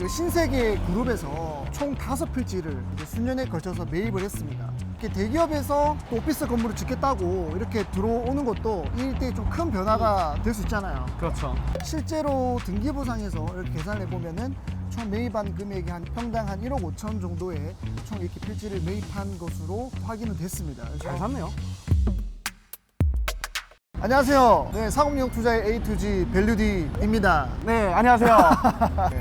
그 신세계 그룹에서 총 5필지를 이제 수년에 걸쳐서 매입을 했습니다. 이렇게 대기업에서 또 오피스 건물을 짓겠다고 이렇게 들어오는 것도 이 일대에 좀 큰 변화가 될 수 있잖아요. 그렇죠. 실제로 등기부상에서 이렇게 계산을 해보면은 총 매입한 금액이 한 평당 한 1억 5천 정도의 총 이렇게 필지를 매입한 것으로 확인은 됐습니다. 잘 샀네요. 안녕하세요. 네, 사업용 투자의 A to G 밸류디입니다. 네, 안녕하세요.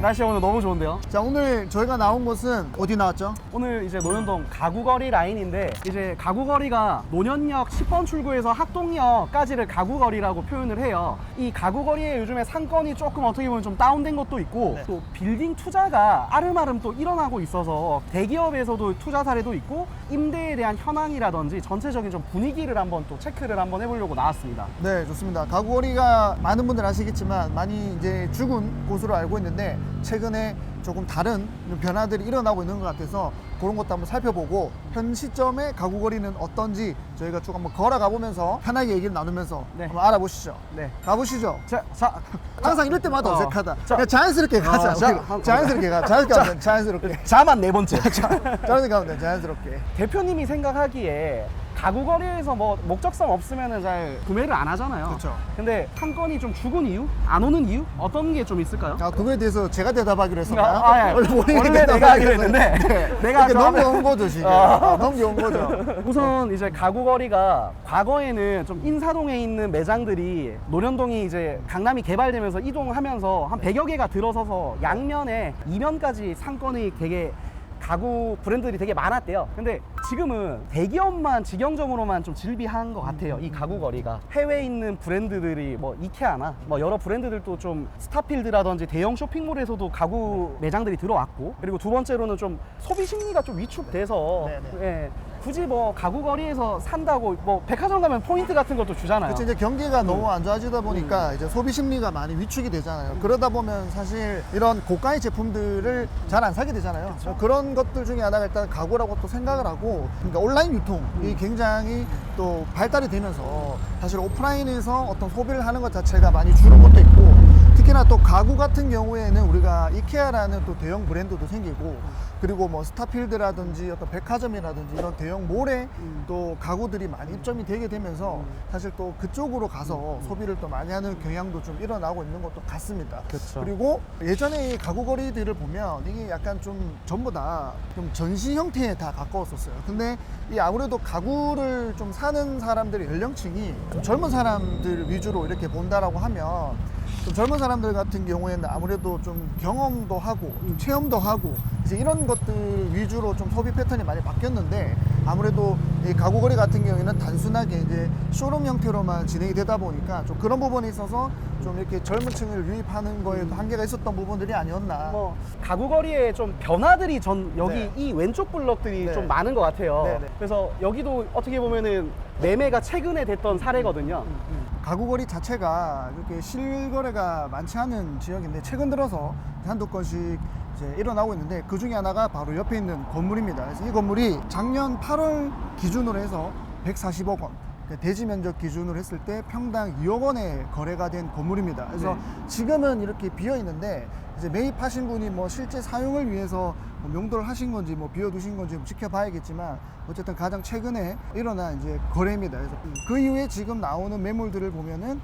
날씨 오늘 너무 좋은데요. 자, 오늘 저희가 나온 곳은 어디 나왔죠? 오늘 이제 논현동 가구거리 라인인데 이제 가구거리가 논현역 10번 출구에서 학동역까지를 가구거리라고 표현을 해요. 이 가구거리에 요즘에 상권이 조금 어떻게 보면 좀 다운된 것도 있고 네. 또 빌딩 투자가 아름아름 또 일어나고 있어서 대기업에서도 투자 사례도 있고 임대에 대한 현황이라든지 전체적인 좀 분위기를 한번 또 체크를 한번 해보려고 나왔습니다. 네, 좋습니다. 가구거리가 많은 분들 아시겠지만 많이 이제 죽은 곳으로 알고 있는데 최근에 조금 다른 변화들이 일어나고 있는 것 같아서 그런 것도 한번 살펴보고 현 시점의 가구거리는 어떤지 저희가 쭉 한번 걸어가 보면서 편하게 얘기를 나누면서 네. 한번 알아보시죠. 네. 가보시죠. 자, 항상 이럴 때마다 어색하다. 자. 그냥 자연스럽게 가자. 자연스럽게 가. 자연스럽게. 자만 네 번째. 자연스럽게 가면 돼. 자연스럽게. 대표님이 생각하기에 가구거리에서 뭐 목적성 없으면 잘 구매를 안 하잖아요. 그렇죠. 근데 상권이 좀 죽은 이유? 안 오는 이유? 어떤 게 좀 있을까요? 아, 그거에 대해서 제가 대답하기로 했었나요? 아, 예. 원래 내가 하기로 했는데 내가 이렇게 좀 넘겨온 거죠, 지금. 넘겨온 거죠. 우선 이제 가구거리가 과거에는 좀 인사동에 있는 매장들이 논현동이 이제 강남이 개발되면서 이동하면서 한 100여 개가 들어서서 양면에 이면까지 상권이 되게 가구 브랜드들이 되게 많았대요. 근데 지금은 대기업만 직영점으로만 좀 질비한 것 같아요. 이 가구거리가 해외에 있는 브랜드들이 뭐 이케아나 뭐 여러 브랜드들도 좀 스타필드라든지 대형 쇼핑몰에서도 가구 매장들이 들어왔고, 그리고 두 번째로는 좀 소비 심리가 좀 위축돼서 예, 굳이 뭐 가구거리에서 산다고 뭐 백화점 가면 포인트 같은 것도 주잖아요. 그렇죠. 이제 경기가 너무 안 좋아지다 보니까 이제 소비 심리가 많이 위축이 되잖아요. 그러다 보면 사실 이런 고가의 제품들을 잘 안 사게 되잖아요. 그런 것들 중에 하나가 일단 가구라고 또 생각을 하고, 그러니까 온라인 유통이 굉장히 또 발달이 되면서 사실 오프라인에서 어떤 소비를 하는 것 자체가 많이 줄은 것도 있고, 특히나 또 가구 같은 경우에는 우리가 이케아라는 또 대형 브랜드도 생기고, 그리고 뭐 스타필드라든지 어떤 백화점이라든지 이런 대형 몰에 또 가구들이 많이 입점이 되게 되면서 사실 또 그쪽으로 가서 소비를 또 많이 하는 경향도 좀 일어나고 있는 것도 같습니다. 그렇죠. 그리고 예전에 이 가구거리들을 보면 이게 약간 좀 전부 다 좀 전시 형태에 다 가까웠었어요. 근데 이 아무래도 가구를 좀 사는 사람들의 연령층이 좀 젊은 사람들 위주로 이렇게 본다라고 하면, 좀 젊은 사람들 같은 경우에는 아무래도 좀 경험도 하고 체험도 하고 이제 이런 것들 위주로 좀 소비 패턴이 많이 바뀌었는데, 아무래도 이 가구거리 같은 경우에는 단순하게 이제 쇼룸 형태로만 진행이 되다 보니까 좀 그런 부분에 있어서 좀 이렇게 젊은 층을 유입하는 거에도 한계가 있었던 부분들이 아니었나. 뭐 가구거리에 좀 변화들이 전 여기 네. 이 왼쪽 블럭들이 네. 좀 많은 것 같아요. 네, 네. 그래서 여기도 어떻게 보면은 매매가 최근에 됐던 사례거든요. 가구거리 자체가 이렇게 실거래가 많지 않은 지역인데 최근 들어서 한두 건씩 이제 일어나고 있는데, 그 중에 하나가 바로 옆에 있는 건물입니다. 그래서 이 건물이 작년 8월 기준으로 해서 140억 원, 대지 면적 기준으로 했을 때 평당 2억 원에 거래가 된 건물입니다. 그래서 지금은 이렇게 비어 있는데, 이제 매입하신 분이 뭐 실제 사용을 위해서 뭐 명도를 하신 건지 뭐 비워두신 건지 좀 지켜봐야겠지만, 어쨌든 가장 최근에 일어난 이제 거래입니다. 그래서 그 이후에 지금 나오는 매물들을 보면은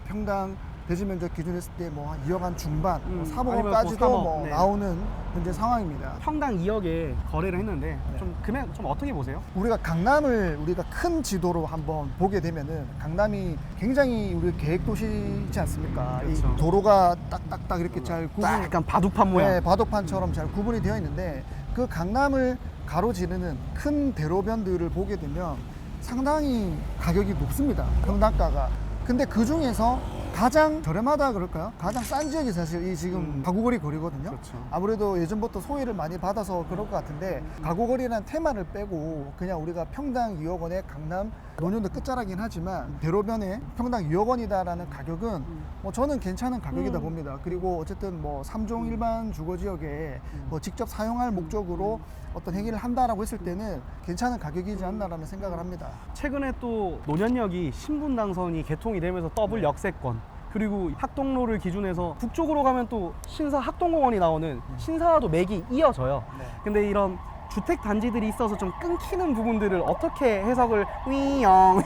평당 대지 면적 기준 했을 때 뭐 한 2억 한 중반, 뭐 3억 아니면 원까지도 뭐 3억, 뭐 네. 나오는 현재 상황입니다. 평당 2억에 거래를 했는데 좀 금액 좀 어떻게 보세요? 우리가 강남을 우리가 큰 지도로 한번 보게 되면은 강남이 굉장히 우리 계획 도시지 않습니까? 그렇죠. 이 도로가 딱딱딱 이렇게 잘 구분, 약간 바둑판 모양. 네, 바둑판처럼 잘 구분이 되어 있는데, 그 강남을 가로지르는 큰 대로변들을 보게 되면 상당히 가격이 높습니다. 평당가가. 근데 그 중에서 가장 저렴하다 그럴까요? 가장 싼 지역이 사실 이 지금 가구거리 거리거든요. 그렇죠. 아무래도 예전부터 소위를 많이 받아서 그럴 것 같은데, 가구거리라는 테마를 빼고 그냥 우리가 평당 2억 원의 강남, 논현도 끝자락이긴 하지만 대로변에 평당 2억 원이다라는 가격은 뭐 저는 괜찮은 가격이다 봅니다. 그리고 어쨌든 뭐 3종 일반 주거 지역에 뭐 직접 사용할 목적으로 어떤 행위를 한다라고 했을 때는 괜찮은 가격이지 않나라는 생각을 합니다. 최근에 또 논현역이 신분당선이 개통이 되면서 더블 역세권, 그리고 학동로를 기준해서 북쪽으로 가면 또 신사 학동공원이 나오는 신사와도 맥이 이어져요. 네. 근데 이런 주택 단지들이 있어서 좀 끊기는 부분들을 어떻게 해석을 위영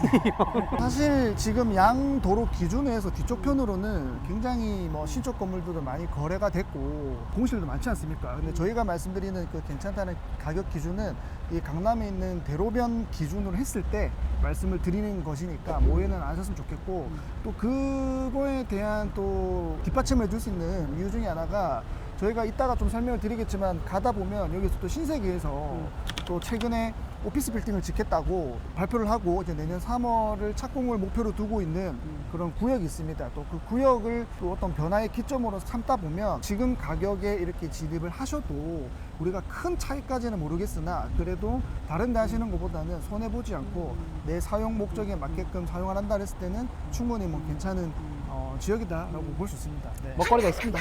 사실 지금 양 도로 기준으로 해서 뒤쪽 편으로는 굉장히 뭐 신축 건물들도 많이 거래가 됐고 공실도 많지 않습니까? 근데 저희가 말씀드리는 그 괜찮다는 가격 기준은 이 강남에 있는 대로변 기준으로 했을 때 말씀을 드리는 것이니까 오해는 안 하셨으면 좋겠고, 또 그거에 대한 또 뒷받침을 해줄 수 있는 이유 중에 하나가 저희가 이따가 좀 설명을 드리겠지만 가다 보면 여기서 또 신세계에서 또 최근에 오피스 빌딩을 짓겠다고 발표를 하고 이제 내년 3월을 착공을 목표로 두고 있는 그런 구역이 있습니다. 또 그 구역을 또 어떤 변화의 기점으로 삼다 보면 지금 가격에 이렇게 진입을 하셔도 우리가 큰 차이까지는 모르겠으나 그래도 다른 데 하시는 것보다는 손해보지 않고 내 사용 목적에 맞게끔 사용을 한다 했을 때는 충분히 뭐 괜찮은 지역이다라고 볼 수 있습니다. 네. 먹거리가 있습니다.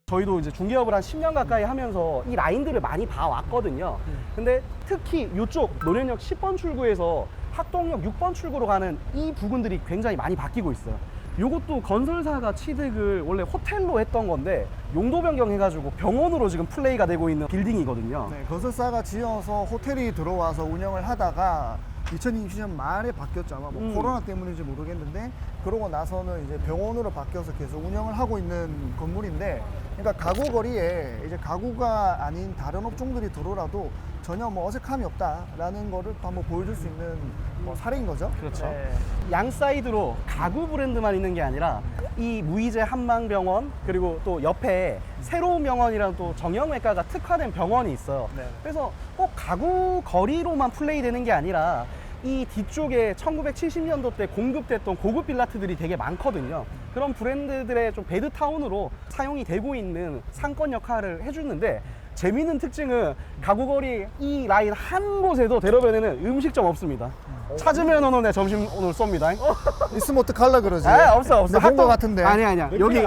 저희도 이제 중개업을 한 10년 가까이 하면서 이 라인들을 많이 봐왔거든요. 근데 특히 이쪽 노련역 10번 출구에서 학동역 6번 출구로 가는 이 부분들이 굉장히 많이 바뀌고 있어요. 요것도 건설사가 취득을 원래 호텔로 했던 건데 용도 변경해가지고 병원으로 지금 플레이가 되고 있는 빌딩이거든요. 네, 건설사가 지어서 호텔이 들어와서 운영을 하다가 2020년 말에 바뀌었죠. 아마 뭐 코로나 때문인지 모르겠는데 그러고 나서는 이제 병원으로 바뀌어서 계속 운영을 하고 있는 건물인데, 그러니까 가구 거리에 이제 가구가 아닌 다른 업종들이 들어오라도 전혀 뭐 어색함이 없다라는 거를 또 한번 보여줄 수 있는 뭐 사례인 거죠. 그렇죠. 네. 양 사이드로 가구 브랜드만 있는 게 아니라 이 무이제 한방병원 그리고 또 옆에 새로운 병원이랑 또 정형외과가 특화된 병원이 있어요. 네. 그래서 꼭 가구 거리로만 플레이되는 게 아니라 이 뒤쪽에 1970년도 때 공급됐던 고급 빌라트들이 되게 많거든요. 그런 브랜드들의 좀 베드타운으로 사용이 되고 있는 상권 역할을 해주는데, 재미있는 특징은 가구거리 이 라인 한 곳에도 대로변에는 음식점 없습니다. 찾으면 오늘 내 점심 오늘 쏩니다. 있으면 어떡하려 그러지? 없어. 근데 본거 같은데. 아니야. 여기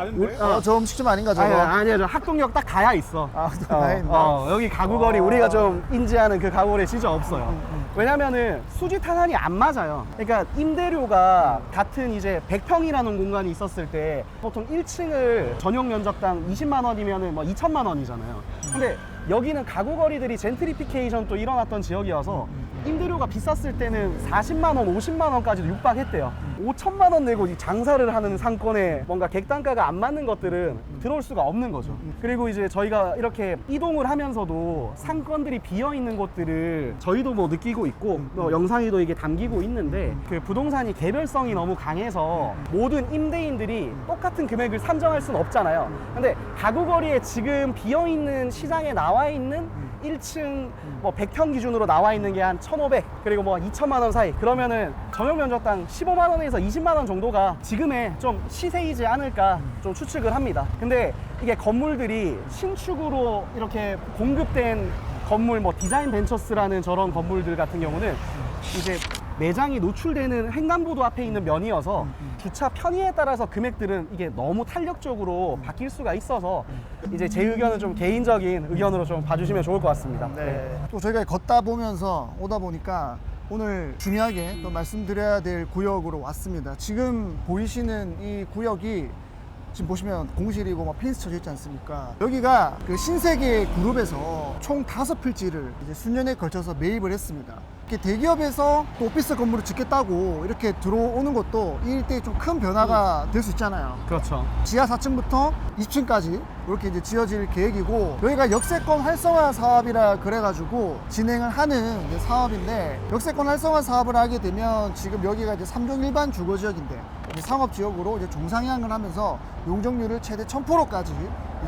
저 음식점 아닌가 저거? 아니야. 저 학동역 딱 가야 있어. 또 가야 있나? 여기 가구거리 우리가 좀 인지하는 그 가구거리 진짜 없어요. 왜냐면은 수지 타산이 안 맞아요. 그러니까 임대료가 같은 이제 100평이라는 공간이 있었을 때 보통 1층을 전용 면적당 20만 원이면은 뭐 2천만 원이잖아요. 근데 여기는 가구거리들이 젠트리피케이션 또 일어났던 지역이어서 임대료가 비쌌을 때는 40만 원, 50만 원까지도 육박했대요. 5천만 원 내고 이 장사를 하는 상권에 뭔가 객단가가 안 맞는 것들은 들어올 수가 없는 거죠. 그리고 이제 저희가 이렇게 이동을 하면서도 상권들이 비어 있는 곳들을 저희도 뭐 느끼고 있고 또 영상에도 이게 담기고 있는데, 그 부동산이 개별성이 너무 강해서 모든 임대인들이 똑같은 금액을 산정할 수는 없잖아요. 근데 가구거리에 지금 비어 있는 시장에 나와 있는 1층 뭐 100평 기준으로 나와 있는 게 한 1,500 그리고 뭐 2천만 원 사이, 그러면은 전용 면적당 15만 원에서 20만 원 정도가 지금의 좀 시세이지 않을까 좀 추측을 합니다. 근데 이게 건물들이 신축으로 이렇게 공급된 건물, 뭐 디자인 벤처스라는 저런 건물들 같은 경우는 이제 매장이 노출되는 횡단보도 앞에 있는 면이어서 주차 편의에 따라서 금액들은 이게 너무 탄력적으로 바뀔 수가 있어서 이제 제 의견은 좀 개인적인 의견으로 좀 봐주시면 좋을 것 같습니다. 네. 또 저희가 걷다 보면서 오다 보니까 오늘 중요하게 또 말씀드려야 될 구역으로 왔습니다. 지금 보이시는 이 구역이 지금 보시면 공실이고 막 펜스 쳐져 있지 않습니까? 여기가 그 신세계 그룹에서 총 5필지를 이제 수년에 걸쳐서 매입을 했습니다. 이렇게 대기업에서 또 오피스 건물을 짓겠다고 이렇게 들어오는 것도 이 일대에 좀 큰 변화가 될 수 있잖아요. 그렇죠. 지하 4층부터 20층까지 이렇게 이제 지어질 계획이고, 여기가 역세권 활성화 사업이라 그래가지고 진행을 하는 이제 사업인데, 역세권 활성화 사업을 하게 되면 지금 여기가 이제 3종 일반 주거 지역인데 상업지역으로 이제 종상향을 하면서 용적률을 최대 1000%까지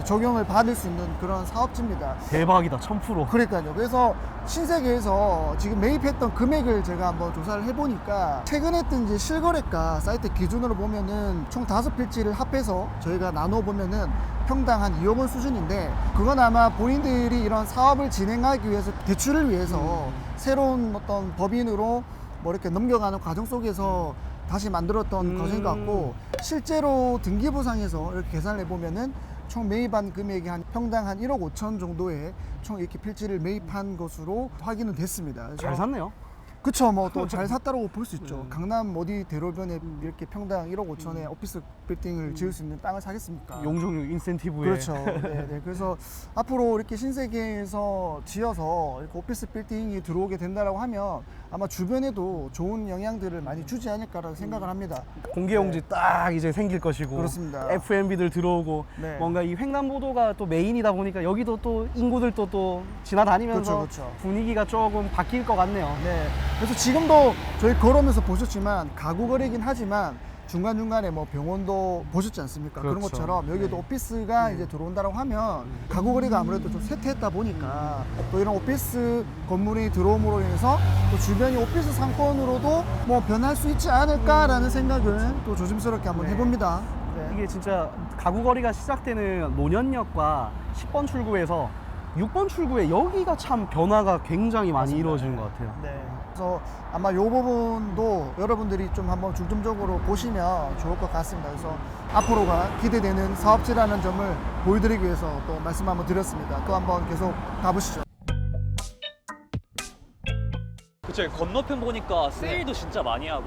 적용을 받을 수 있는 그런 사업지입니다. 대박이다, 1000%. 그러니까요. 그래서 신세계에서 지금 매입했던 금액을 제가 한번 조사를 해보니까 최근에 했던 이제 실거래가 사이트 기준으로 보면은 총 5필지를 합해서 저희가 나눠보면은 평당 한 2억 원 수준인데, 그건 아마 본인들이 이런 사업을 진행하기 위해서 대출을 위해서 새로운 어떤 법인으로 뭐 이렇게 넘겨가는 과정 속에서 다시 만들었던 것인 것 같고, 실제로 등기부상에서 이렇게 계산을 해보면은 총 매입한 금액이 한 평당 한 1억 5천 정도의 총 이렇게 필지를 매입한 것으로 확인은 됐습니다. 그래서 잘 샀네요. 그쵸, 뭐 또 잘 샀다라고 볼 수 있죠. 강남 어디 대로변에 이렇게 평당 1억 5천에 오피스 빌딩을 지을 수 있는 땅을 사겠습니까? 용적률 인센티브에. 그렇죠. 네, 네. 그래서 앞으로 이렇게 신세계에서 지어서 이렇게 오피스 빌딩이 들어오게 된다라고 하면 아마 주변에도 좋은 영향들을 많이 주지 않을까라는 생각을 합니다. 공개용지 딱 이제 생길 것이고. 그렇습니다. F&B들 들어오고. 네. 뭔가 이 횡단보도가 또 메인이다 보니까 여기도 또 인구들도 또 지나다니면서 그렇죠, 그렇죠. 분위기가 조금 바뀔 것 같네요. 네. 그래서 지금도 저희 걸으면서 보셨지만 가구 거래긴 하지만 중간중간에 뭐 병원도 보셨지 않습니까? 그런 그렇죠. 것처럼 여기도 오피스가 이제 들어온다고 하면 가구 거래가 아무래도 좀 쇠퇴했다 보니까 또 이런 오피스 건물이 들어옴으로 인해서 또 주변이 오피스 상권으로도 뭐 변할 수 있지 않을까라는 생각을 또 조심스럽게 한번 네. 해봅니다. 네. 이게 진짜 가구 거리가 시작되는 노년역과 10번 출구에서 6번 출구에 여기가 참 변화가 굉장히 많이 이루어지는 것 같아요. 네. 그래서 아마 이 부분도 여러분들이 좀 한번 중점적으로 보시면 좋을 것 같습니다. 그래서 앞으로가 기대되는 사업지라는 점을 보여드리기 위해서 또 말씀 한번 드렸습니다. 또 한번 계속 가보시죠. 그쵸, 건너편 보니까 세일도 진짜 많이 하고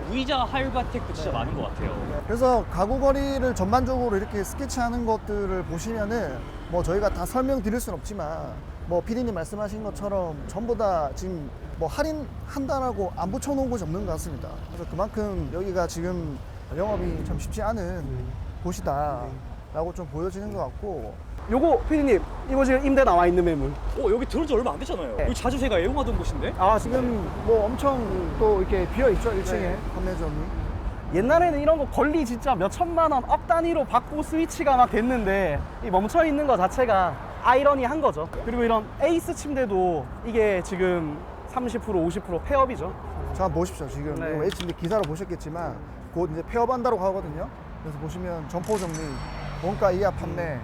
무이자 할부 혜택도 진짜 많은 것 같아요. 그래서 가구 거리를 전반적으로 이렇게 스케치하는 것들을 보시면은 뭐 저희가 다 설명드릴 수는 없지만 뭐 PD님 말씀하신 것처럼 전부 다 지금 뭐 할인한다라고 안 붙여놓은 곳이 없는 것 같습니다. 그래서 그만큼 여기가 지금 영업이 참 쉽지 않은 곳이다라고 좀 보여지는 것 같고 요거 피디님, 이거 지금 임대 나와 있는 매물. 여기 들어온 지 얼마 안 됐잖아요. 네. 여기 자주 제가 애용하던 곳인데? 아 지금 뭐 엄청 또 이렇게 비어 있죠 1층에 판매점이. 옛날에는 이런 거 권리 진짜 몇 천만 원 억 단위로 받고 스위치가 막 됐는데 이 멈춰 있는 거 자체가 아이러니한 거죠. 그리고 이런 에이스 침대도 이게 지금 30% 50% 폐업이죠. 자 보십시오 지금 네. 이거 H인데 기사로 보셨겠지만 곧 이제 폐업한다고 하거든요. 그래서 보시면 점포 정리, 원가 이하 판매.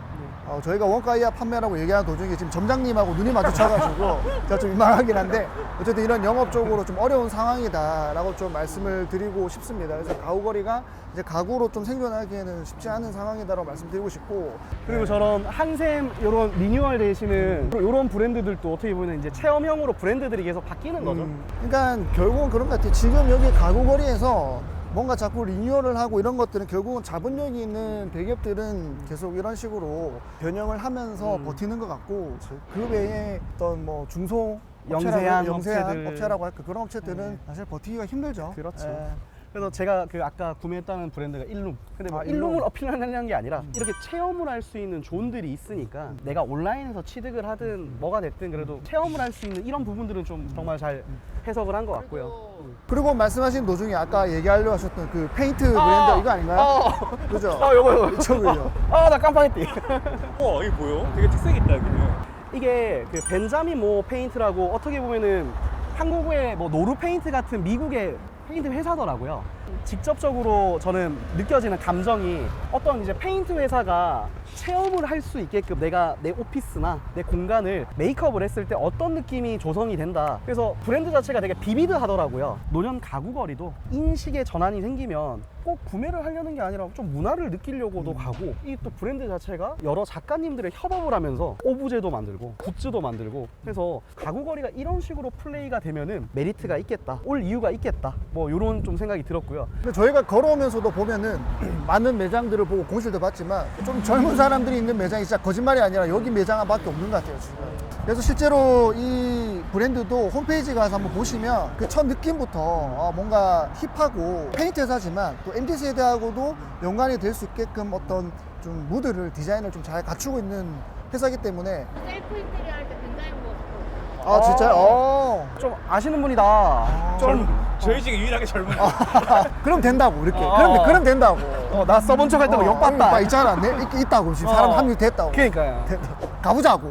저희가 원가 이하 판매라고 얘기하는 도중에 지금 점장님하고 눈이 마주쳐가지고 제가 좀 민망하긴 한데 어쨌든 이런 영업적으로 좀 어려운 상황이다라고 좀 말씀을 드리고 싶습니다. 그래서 가구거리가 이제 가구로 좀 생존하기에는 쉽지 않은 상황이다라고 말씀드리고 싶고 그리고 저런 한샘 이런 리뉴얼 되시는 이런 브랜드들도 어떻게 보면 이제 체험형으로 브랜드들이 계속 바뀌는 거죠. 그러니까 결국은 그런 것 같아요. 지금 여기 가구거리에서 뭔가 자꾸 리뉴얼을 하고 이런 것들은 결국은 자본력이 있는 대기업들은 계속 이런 식으로 변형을 하면서 버티는 것 같고 그 외에 어떤 뭐 중소 영세한 영세한 업체들. 업체라고 할까 그런 업체들은 사실 버티기가 힘들죠. 그렇죠. 예. 그래서 제가 그 아까 구매했다는 브랜드가 일룸. 근데 뭐 아, 일룸을 일룸. 어필하려는 게 아니라 이렇게 체험을 할 수 있는 존들이 있으니까 내가 온라인에서 취득을 하든 뭐가 됐든 그래도 체험을 할 수 있는 이런 부분들은 좀 정말 잘 해석을 한 것 같고요. 그리고 말씀하신 도중에 아까 얘기하려고 하셨던 그 페인트 브랜드 이거 아닌가요? 그죠? 요거. 이쪽을요. 나 깜빡했디. 이게 뭐요? 되게 특색 있다, 여기는. 이게 그 벤자민 모 페인트라고 어떻게 보면은 한국의 뭐 노루 페인트 같은 미국의 페인트 회사더라고요. 직접적으로 저는 느껴지는 감정이 어떤 이제 페인트 회사가 체험을 할 수 있게끔 내가 내 오피스나 내 공간을 메이크업을 했을 때 어떤 느낌이 조성이 된다. 그래서 브랜드 자체가 되게 비비드 하더라고요. 노년 가구 거리도 인식의 전환이 생기면 꼭 구매를 하려는 게 아니라 좀 문화를 느끼려고도 가고 이 또 브랜드 자체가 여러 작가님들의 협업을 하면서 오브제도 만들고 굿즈도 만들고 그래서 가구 거리가 이런 식으로 플레이가 되면은 메리트가 있겠다. 올 이유가 있겠다. 뭐 이런 좀 생각이 들었고요. 근데 저희가 걸어오면서도 보면은 많은 매장들을 보고 공실도 봤지만 좀 젊은 사람들이 있는 매장이 진짜 거짓말이 아니라 여기 매장밖에 없는 것 같아요 지금. 그래서 실제로 이 브랜드도 홈페이지 가서 한번 보시면 그 첫 느낌부터 뭔가 힙하고 페인트 회사지만 또 MZ세대하고도 연관이 될 수 있게끔 어떤 좀 무드를 디자인을 좀 잘 갖추고 있는 회사이기 때문에 셀프 인테리어 할 때 굉장히 뭐 아 진짜요? 좀 아시는 분이다. 좀 저희 중에 유일하게 젊은 그럼 된다고 이렇게 어. 그럼 된다고 나 써본 척 할 때고 욕 봤다. 있잖아 있다고 지금 사람 어. 합류됐다고 그러니까요. 가보자고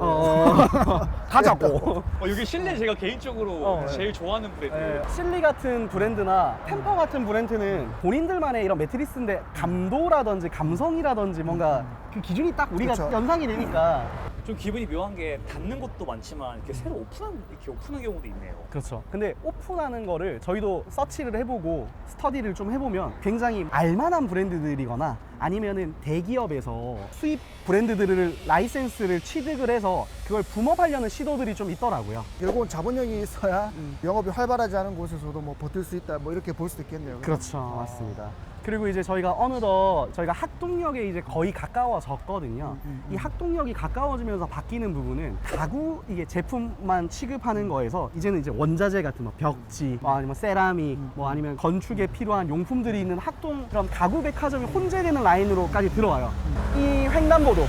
가자고. 여기 실내 제가 개인적으로 제일 좋아하는 브랜드. 네, 실리 같은 브랜드나 템퍼 같은 브랜드는 본인들만의 이런 매트리스인데 감도라든지 감성이라든지 뭔가 그 기준이 딱 우리가 그쵸. 연상이 되니까 좀 기분이 묘한 게 닫는 곳도 많지만 이렇게 새로 오픈한 경우도 있네요. 그렇죠. 근데 오픈하는 거를 저희도 서치를 해보고 스터디를 좀 해보면 굉장히 알만한 브랜드들이거나 아니면은 대기업에서 수입 브랜드들을 라이센스를 취득을 해서 그걸 붐업하려는 시도들이 좀 있더라고요. 결국은 자본력이 있어야 영업이 활발하지 않은 곳에서도 뭐 버틸 수 있다, 뭐 이렇게 볼 수도 있겠네요. 그렇죠. 맞습니다. 그리고 이제 저희가 어느덧 저희가 학동역에 이제 거의 가까워졌거든요. 이 학동역이 가까워지면서 바뀌는 부분은 가구 이게 제품만 취급하는 거에서 이제는 이제 원자재 같은 뭐 벽지, 뭐 아니면 세라믹, 뭐 아니면 건축에 필요한 용품들이 있는 학동 그런 가구 백화점이 혼재되는 라인으로까지 들어와요. 이 횡단보도,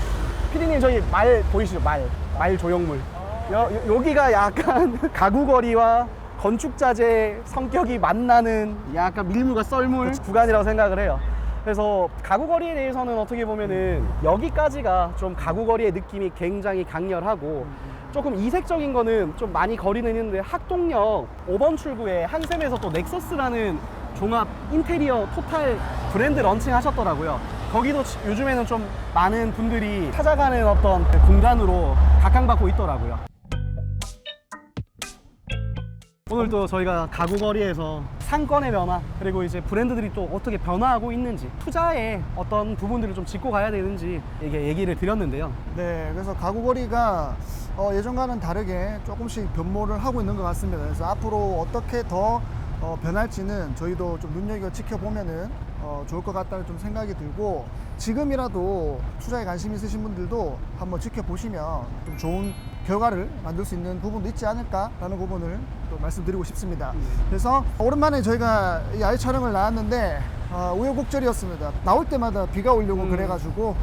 피디님 저희 말 보이시죠? 말 조형물. 여기가 약간 가구거리와 건축자재 성격이 만나는 약간 밀물과 썰물 구간이라고 생각을 해요. 그래서 가구거리에 대해서는 어떻게 보면은 여기까지가 좀 가구거리의 느낌이 굉장히 강렬하고 조금 이색적인 거는 좀 많이 거리는 있는데 학동역 5번 출구에 한샘에서 또 넥서스라는 종합 인테리어 토탈 브랜드 런칭 하셨더라고요. 거기도 요즘에는 좀 많은 분들이 찾아가는 어떤 공간으로 각광받고 있더라고요. 오늘 또 저희가 가구거리에서 상권의 변화 그리고 이제 브랜드들이 또 어떻게 변화하고 있는지 투자에 어떤 부분들을 좀 짚고 가야 되는지 이게 얘기를 드렸는데요. 네, 그래서 가구거리가 예전과는 다르게 조금씩 변모를 하고 있는 것 같습니다. 그래서 앞으로 어떻게 더 변할지는 저희도 좀 눈여겨 지켜보면은 좋을 것 같다는 좀 생각이 들고, 지금이라도 투자에 관심 있으신 분들도 한번 지켜보시면 좀 좋은 결과를 만들 수 있는 부분도 있지 않을까라는 부분을 또 말씀드리고 싶습니다. 그래서 오랜만에 저희가 이 아이 촬영을 나왔는데 우여곡절이었습니다. 나올 때마다 비가 오려고 그래가지고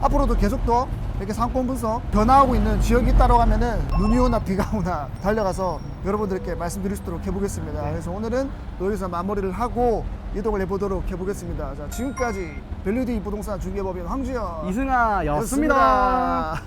앞으로도 계속 더 이렇게 상권 분석 변화하고 있는 지역이 있다고 하면은 눈이 오나 비가 오나 달려가서 여러분들께 말씀드릴 수 있도록 해보겠습니다. 그래서 오늘은 여기서 마무리를 하고 이동을 해보도록 해보겠습니다. 자, 지금까지 밸류디 부동산 중개법인 황주현 이승아였습니다. 였습니다.